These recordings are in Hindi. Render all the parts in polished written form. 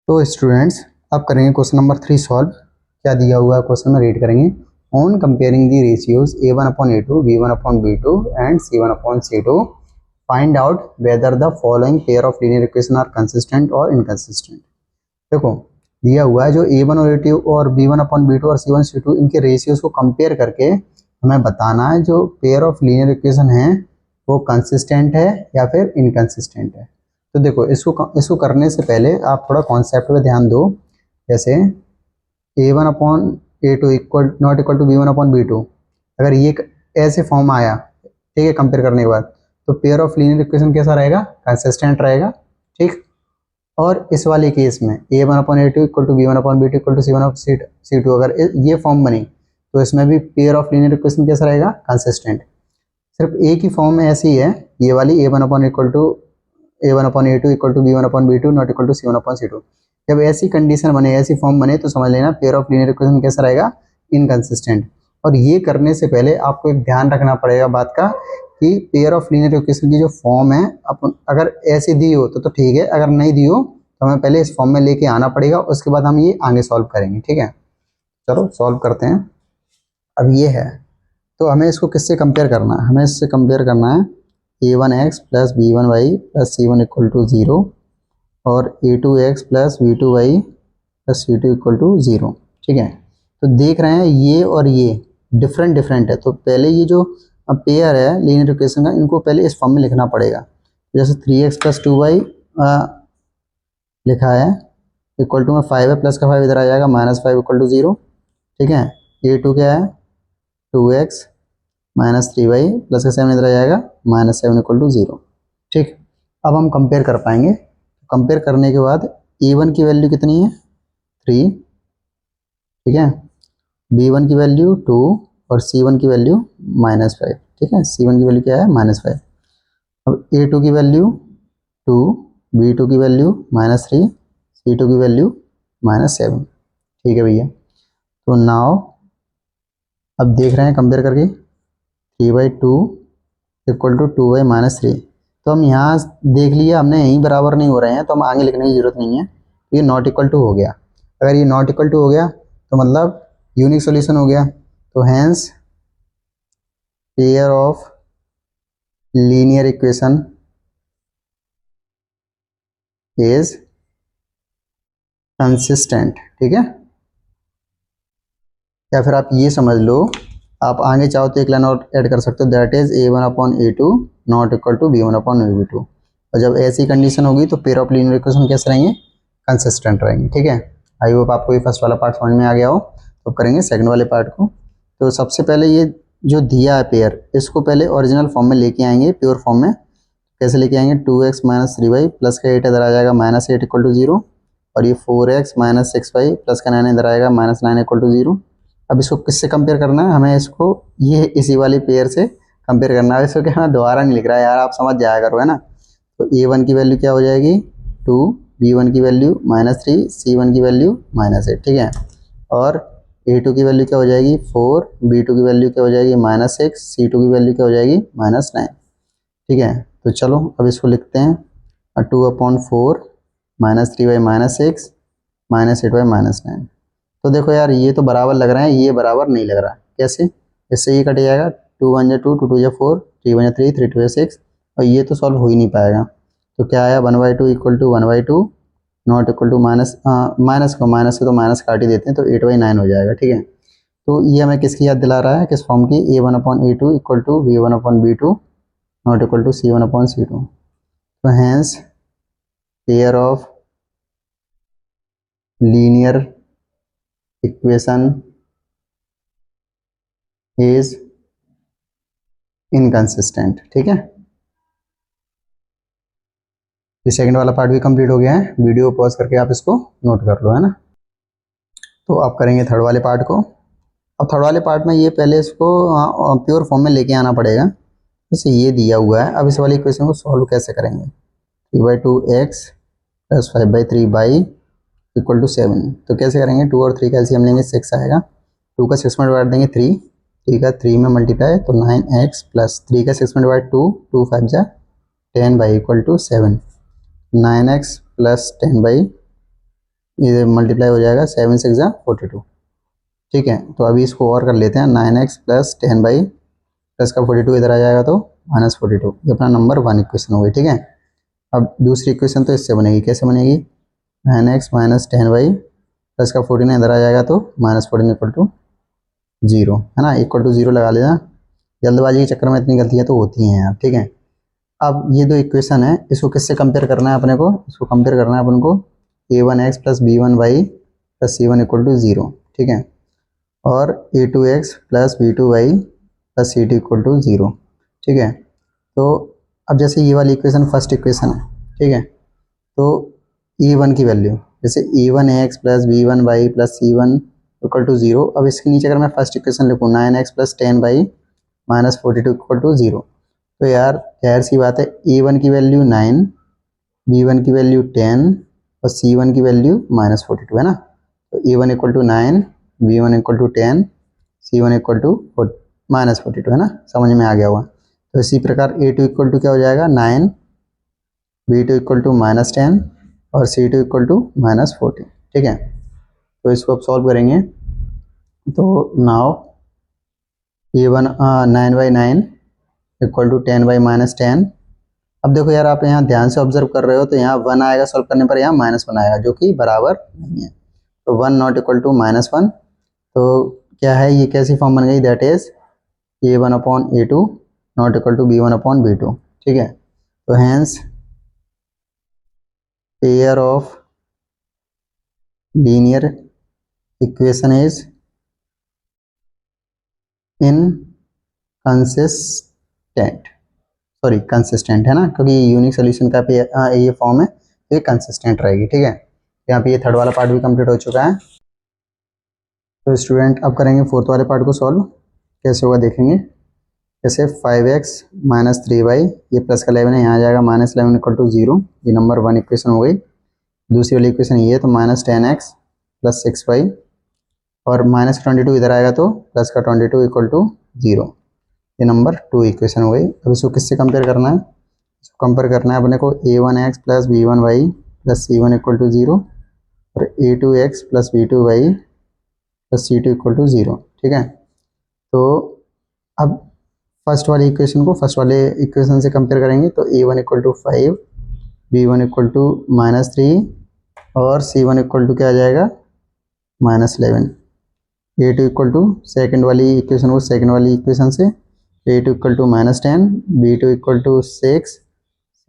तो स्टूडेंट्स अब करेंगे क्वेश्चन नंबर 3 सॉल्व। क्या दिया हुआ है क्वेश्चन में रीड करेंगे। On comparing the ratios a1/a2 b1/b2 and c1/c2 find out whether the following pair of linear equation are consistent और इनकंसिस्टेंट। देखो दिया हुआ है जो a1 और a2 और b1/b2 और c1/c2 इनके रेशियोज को कंपेयर करके हमें बताना है जो पेयर ऑफ लीनियर इक्वेशन है वो कंसिस्टेंट है या फिर इनकंसिस्टेंट है। तो देखो इसको करने से पहले आप थोड़ा कॉन्सेप्ट पे ध्यान दो। जैसे a1/a2 equal not equal to b1/b2, अगर ये ऐसे फॉर्म आया, ठीक है, कंपेयर करने के बाद, तो पेयर ऑफ लीनियर इक्वेशन कैसा रहेगा? कंसिस्टेंट रहेगा, ठीक। और इस वाले केस में a1/a2 equal to b1/b2 equal to c1/c2 अगर ये फॉर्म बनी तो इसमें भी पेयर ऑफ लीनियर इक्वेशन कैसा रहेगा? कंसिस्टेंट। सिर्फ एक ही फॉर्म ऐसी है, ये वाली a1/a2 equal to b1/b2 not equal to c1/c2। जब ऐसी कंडीशन बने, ऐसी फॉर्म बने, तो समझ लेना पेयर ऑफ लीनियर इक्वेशन कैसा रहेगा? इनकंसिस्टेंट। और ये करने से पहले आपको एक ध्यान रखना पड़ेगा बात का कि पेयर ऑफ लीनियर इक्वेशन की जो फॉर्म है अपन अगर ऐसी दी हो तो ठीक है, अगर नहीं दी हो तो हमें पहले इस फॉर्म में लेके आना पड़ेगा, उसके बाद हम ये आगे सॉल्व करेंगे, ठीक है। चलो सॉल्व करते हैं। अब ये है तो हमें इसको किससे कंपेयर करना है? हमें इससे कंपेयर करना है a1x plus b1y plus c1 equal to 0 और a2x plus b2y plus c2 equal to 0, ठीक है। तो देख रहे हैं ये और ये डिफरेंट है, तो पहले ये जो पेयर है लीनियर इक्वेशन का, इनको पहले इस फॉर्म में लिखना पड़ेगा। जैसे 3x प्लस 2y लिखा है इक्वल टू में 5 है, प्लस का 5 इधर आ जाएगा, -5 इक्वल टू 0, ठीक है। a2 क्या है? 2x माइनस 3y प्लस का 7 इधर आ जाएगा, -7 इक्वल टू 0, ठीक। अब हम कंपेयर कर पाएंगे। कंपेयर करने के बाद a1 की वैल्यू कितनी है? 3, ठीक है। b1 की वैल्यू 2 और c1 की वैल्यू -5, ठीक है। c1 की वैल्यू क्या है? -5। अब a2 की वैल्यू 2, b2 की वैल्यू -3, c2 की वैल्यू -7, ठीक है भैया। तो नाउ अब देख रहे हैं कंपेयर करके 3/2 इक्वल टू 2y -3। तो हम यहाँ देख लिया हमने, यहीं बराबर नहीं हो रहे हैं तो हम आगे लिखने की जरूरत नहीं है। ये नॉट इक्वल टू हो गया। अगर ये नॉट इक्वल टू हो गया तो मतलब यूनिक सॉल्यूशन हो गया। तो hence pair of linear equation is consistent, ठीक है। या फिर आप ये समझ लो, आप आगे चाहो तो एक लाइन और ऐड कर सकते हो, that is a1/a2 not equal to b1/b2। और जब ऐसी कंडीशन होगी तो पेयर ऑफ लीनियर इक्वेशन कैसे रहेंगे? कंसिस्टेंट रहेंगे, ठीक है। आई होप आपको ये फर्स्ट वाला पार्ट समझ में आ गया हो। तो करेंगे सेकंड वाले पार्ट को। तो सबसे पहले ये जो दिया है पेयर, इसको पहले ओरिजिनल फॉर्म में लेके आएंगे, प्योर फॉर्म में। कैसे लेके आएंगे? 2x माइनस 3y प्लस का 8 इधर आ जाएगा, -8 इक्वल टू 0, और ये 4x माइनस 6y प्लस का 9 इधर आएगा, -9 इक्वल टू 0। अब इसको किससे कंपेयर करना है? हमें इसको ये इसी वाली पेयर से कंपेयर करना है। इसको क्या हमें दोबारा नहीं लिख रहा है यार, आप समझ जाया करो, है ना। तो a1 की वैल्यू क्या हो जाएगी? 2, b1 की वैल्यू -3, c1 की वैल्यू -8, ठीक है। और a2 की वैल्यू क्या हो जाएगी? 4, b2 की वैल्यू क्या हो जाएगी? -6, c2 की वैल्यू क्या हो जाएगी? -9, ठीक है। तो चलो अब इसको लिखते हैं, 2/4 -3y -6 -8y -9। तो देखो यार ये तो बराबर लग रहा है, ये बराबर नहीं लग रहा। कैसे? इससे ये कट जाएगा, 2 1 2, 2 2 4, 3 1 3, 3 2 6, और ये तो सॉल्व हो ही नहीं पाएगा। तो क्या आया? 1/2 equal to 1/2 not equal to minus को माइनस से तो माइनस काट ही देते हैं, तो 8/9 हो जाएगा, ठीक है। तो ये हमें किसकी याद दिला रहा है? किस फॉर्म की? a1/a2 equal to b1/b2 not equal to c1/c2। तो hence pair of linear equation is inconsistent, ठीक है। ये सेकंड वाला पार्ट भी कंप्लीट हो गया है। वीडियो पॉज करके आप इसको नोट कर लो, है ना। तो आप करेंगे थर्ड वाले पार्ट को। अब थर्ड वाले पार्ट में ये पहले इसको प्योर फॉर्म में लेके आना पड़ेगा। जैसे ये दिया हुआ है, अब इस वाली इक्वेशन को सॉल्व कैसे करेंगे? 3/2x plus 5/3y equal to 7। तो कैसे करेंगे? 2 और 3 का एलसीएम लेंगे, 6 आएगा। 2 का 6 में डिवाइड देंगे 3, 3 का 3 में मल्टीप्लाई, तो 9x प्लस 3 का 6 में डिवाइड 2, 2 5 जा 10 by equal to 7, 9x plus 10 by ये मल्टीप्लाई हो जाएगा 7 6 42। ठीक है, तो अभी इसको और कर लेते हैं। 9x प्लस 10 प्लस का 42 इधर आ जाएगा तो -42। ये अपना नंबर 1 इक्वेशन हो गई। ठीक है, अब दूसरी इक्वेशन तो इससे बनेगी, कैसे बनेगी? 9x माइनस 10y प्लस का 14 इधर आ जाएगा तो -14 इक्वल टू 0, है ना, इक्वल टू 0 लगा लेना। जल्दबाजी के चक्कर में इतनी गलतियाँ तो होती हैं यार। ठीक है, अब ये दो इक्वेशन है, इसको किससे कंपेयर करना है अपने को? इसको कंपेयर करना है अपन को a1x plus b1y plus c1 equal to 0। ठीक है, और a2x plus b2y plus c2 equal to 0। ठीक है, तो अब जैसे ये वाली इक्वेशन फर्स्ट इक्वेशन है, ठीक है, तो a1 की वैल्यू जैसे a1x plus b1y plus c1 equal to 0। अब इसके नीचे अगर मैं फर्स्ट इक्वेशन लिखूँ 9x plus 10y minus 42 equal to 0, तो यार जाहिर सी बात है a1 की वैल्यू 9, b1 की वैल्यू 10 और c1 की वैल्यू -42 है ना। तो a1 equal to 9, b1 equal to 10, c1 equal to -42 है ना, समझ में आ गया हुआ। तो इसी प्रकार a2 इक्वल टू क्या हो जाएगा 9, b2 इक्वल टू -10 और c2 इक्वल टू -40। ठीक है, तो इसको अब सॉल्व करेंगे तो नाउ a1 9/9 इक्वल टू 10/-10। अब देखो यार, आप यहाँ ध्यान से ऑब्जर्व कर रहे हो तो यहाँ 1 आएगा सॉल्व करने पर, यहाँ -1 आएगा जो कि बराबर नहीं है। तो 1 नॉट इक्वल टू -1, तो क्या है ये, कैसी फॉर्म बन गई? That is a1/a2 not equal to b1/b2। ठीक है, तो hence pair of linear equation is inconsistent, sorry consistent है ना, क्योंकि यूनिक सोल्यूशन का ये फॉर्म है तो ये कंसिस्टेंट रहेगी। ठीक है, यहाँ पे ये थर्ड वाला पार्ट भी कंप्लीट हो चुका है। तो स्टूडेंट अब करेंगे फोर्थ वाले पार्ट को सॉल्व, कैसे होगा देखेंगे। जैसे 5x माइनस 3y, ये प्लस का 11 है, यहाँ आ जाएगा -11 इक्वल टू 0। ये नंबर 1 इक्वेशन हो गई। दूसरी वाली इक्वेशन ये है, तो -10x प्लस 6y और -22 इधर आएगा तो प्लस का 22 इक्वल टू 0। ये नंबर 2 इक्वेशन हो गई। अब इसको किससे कंपेयर करना है? इसको कंपेयर करना है अपने को a1x plus b1y plus c1 equal to 0 और a2x plus b2y plus c2 equal to 0। ठीक है, तो अब फर्स्ट वाली इक्वेशन को फर्स्ट वाले इक्वेशन से कंपेयर करेंगे तो a1 equal to 5, b1 equal to -3 और c1 इक्वल टू क्या आ जाएगा -11। a2 इक्वल टू सेकेंड वाली इक्वेशन को सेकेंड वाली इक्वेशन से a2 equal to -10, b2 equal to 6,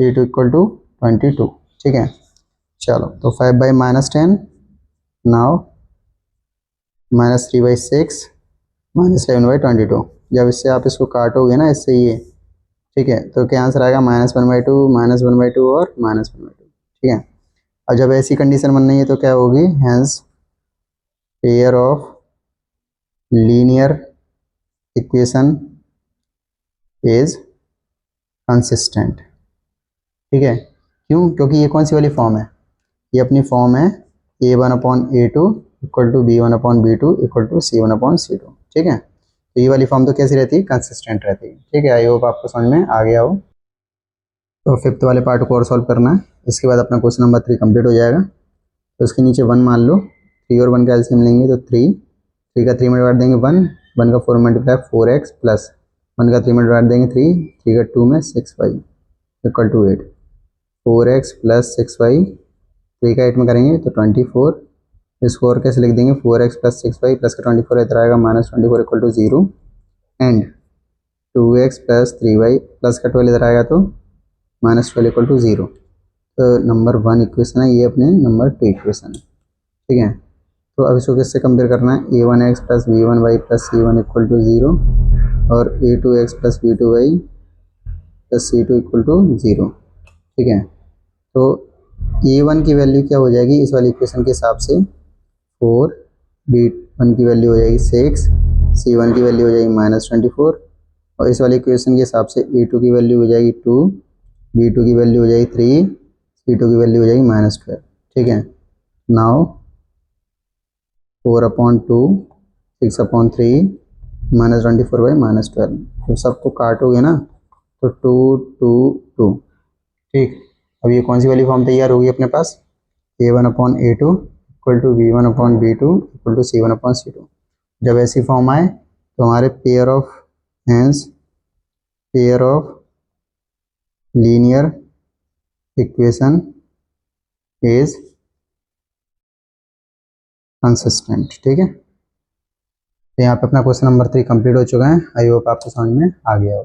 c2 equal to 22। ठीक है, चलो तो 5/-10 नाउ -3/6 -11/22। जब इससे आप इसको काटोगे ना इससे ये, ठीक है, तो क्या आंसर आएगा? -1/2 -1/2 और -1/2। ठीक है, अब जब ऐसी कंडीशन बननी है तो क्या होगी? Hence pair of linear equation is consistent. ठीक है, क्यों? क्योंकि ये कौन सी वाली फॉर्म है? ये अपनी फॉर्म है a1/a2 equal to b1/b2 equal to c1/c2। ठीक है, तो ये वाली फॉर्म तो कैसी रहती है? कंसिस्टेंट रहती है। ठीक है, आई होप आपको समझ में आ गया हो। तो फिफ्थ वाले पार्ट को और सॉल्व करना है, इसके बाद अपना क्वेश्चन नंबर 3 कंप्लीट हो जाएगा। तो उसके नीचे 1 मान लो, 3 और 1 का एलसीएम लेंगे तो 3 का 3 में डिवाइड देंगे 1 का 4 मल्टीप्लाई 4x प्लस 1 का 3 में डिवाइड देंगे 3 का 2 में 6y equal to 8। 4x plus 6y, 3 का 8 में करेंगे तो 24। इसको और कैसे लिख देंगे? 4x प्लस 6y प्लस का 24 इधर आएगा -24 equal to 0 and 2x plus 3y plus का 12 इधर आएगा तो -12 इक्वल टू 0। तो नंबर 1 इक्वेशन है ये, अपने नंबर 2 इक्वेशन है। ठीक है, तो अब इसको किससे कंपेयर करना है? a1x plus b1y plus c1 equal to 0 और a2x plus b2y plus c2 equal to 0। ठीक है, तो a1 की वैल्यू क्या हो जाएगी इस वाली इक्वेशन के हिसाब से? 4, b1 की वैल्यू हो जाएगी 6, c1 की वैल्यू हो जाएगी -24 और इस वाली इक्वेशन के हिसाब से a2 की वैल्यू हो जाएगी 2, b2 की वैल्यू हो जाएगी 3, c2 की वैल्यू हो जाएगी -12। ठीक है, नाउ 4/2 6/3 -24/-12। जब सबको काटोगे ना तो 2 2 2। ठीक, अब ये कौन सी वाली फॉर्म तैयार होगी अपने पास? a1/a2 equal to V1/V2 = C1/C2। जब ऐसी फॉर्म आए तो हमारे pair of linear equation is consistent. ठीक है, तो यहाँ पे अपना क्वेश्चन नंबर 3 कंप्लीट हो चुका है। आई होप आपको समझ में आ गया हो।